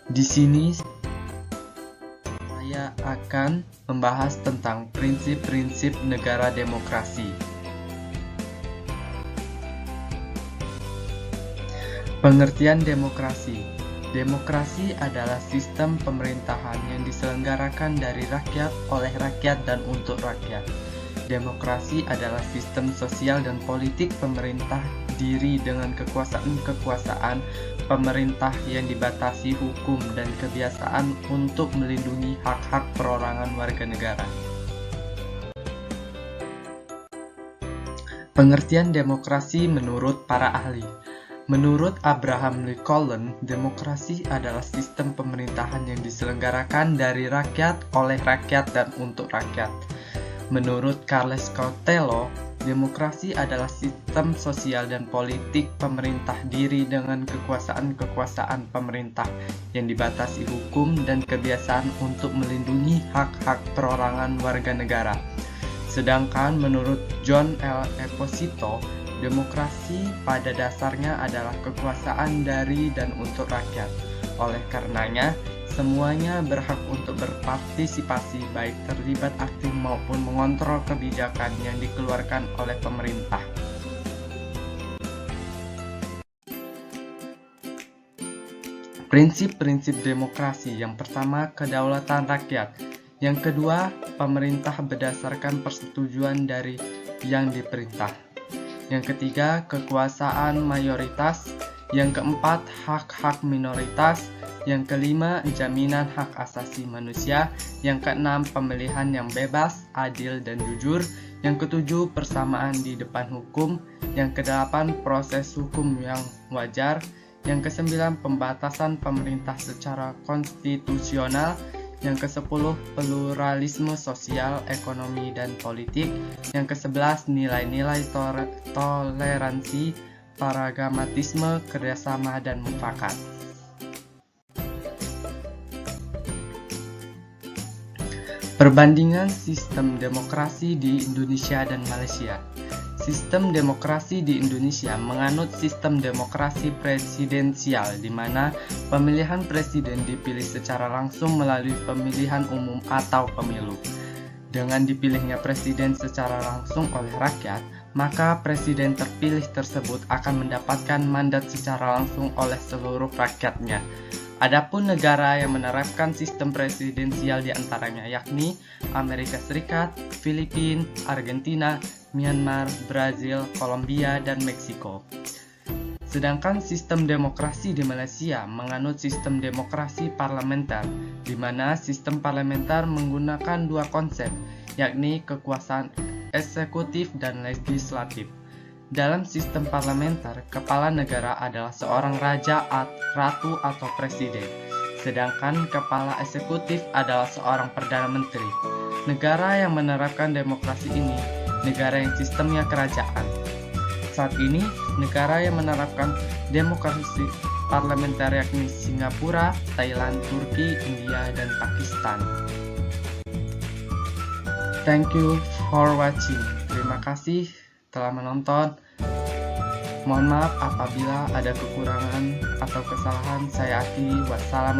Di sini saya akan membahas tentang prinsip-prinsip negara demokrasi. Pengertian demokrasi. Demokrasi adalah sistem pemerintahan yang diselenggarakan dari rakyat, oleh rakyat, dan untuk rakyat. Demokrasi adalah sistem sosial dan politik pemerintah diri dengan kekuasaan pemerintah yang dibatasi hukum dan kebiasaan untuk melindungi hak-hak perorangan warga negara. Pengertian demokrasi menurut para ahli. Menurut Abraham Lincoln, demokrasi adalah sistem pemerintahan yang diselenggarakan dari rakyat, oleh rakyat, dan untuk rakyat. Menurut Carles Costello, demokrasi adalah sistem sosial dan politik pemerintah diri dengan kekuasaan pemerintah yang dibatasi hukum dan kebiasaan untuk melindungi hak-hak perorangan warga negara. Sedangkan menurut John L. Esposito, demokrasi pada dasarnya adalah kekuasaan dari dan untuk rakyat. Oleh karenanya, semuanya berhak untuk berpartisipasi, baik terlibat aktif maupun mengontrol kebijakan yang dikeluarkan oleh pemerintah. Prinsip-prinsip demokrasi. Yang pertama, kedaulatan rakyat. Yang kedua, pemerintah berdasarkan persetujuan dari yang diperintah. Yang ketiga, kekuasaan mayoritas. Yang keempat, hak-hak minoritas. Yang kelima, jaminan hak asasi manusia. Yang keenam, pemilihan yang bebas, adil, dan jujur. Yang ketujuh, persamaan di depan hukum. Yang kedelapan, proses hukum yang wajar. Yang kesembilan, pembatasan pemerintah secara konstitusional. Yang ke-10, pluralisme sosial, ekonomi, dan politik. Yang ke-11, nilai-nilai toleransi, pragmatisme, kerjasama, dan mufakat. Perbandingan sistem demokrasi di Indonesia dan Malaysia. Sistem demokrasi di Indonesia menganut sistem demokrasi presidensial, di mana pemilihan presiden dipilih secara langsung melalui pemilihan umum atau pemilu. Dengan dipilihnya presiden secara langsung oleh rakyat, maka presiden terpilih tersebut akan mendapatkan mandat secara langsung oleh seluruh rakyatnya. Adapun negara yang menerapkan sistem presidensial diantaranya yakni Amerika Serikat, Filipina, Argentina, Myanmar, Brazil, Kolombia, dan Meksiko. Sedangkan sistem demokrasi di Malaysia menganut sistem demokrasi parlementer, di mana sistem parlementer menggunakan dua konsep, yakni kekuasaan eksekutif dan legislatif. Dalam sistem parlementer, kepala negara adalah seorang raja, ratu, atau presiden, sedangkan kepala eksekutif adalah seorang perdana menteri. Negara yang menerapkan demokrasi ini, negara yang sistemnya kerajaan. Saat ini, negara yang menerapkan demokrasi parlementer yakni Singapura, Thailand, Turki, India, dan Pakistan. Thank you for watching. Terima kasih telah menonton. Mohon maaf apabila ada kekurangan atau kesalahan. Saya akhiri. Wassalamualaikum.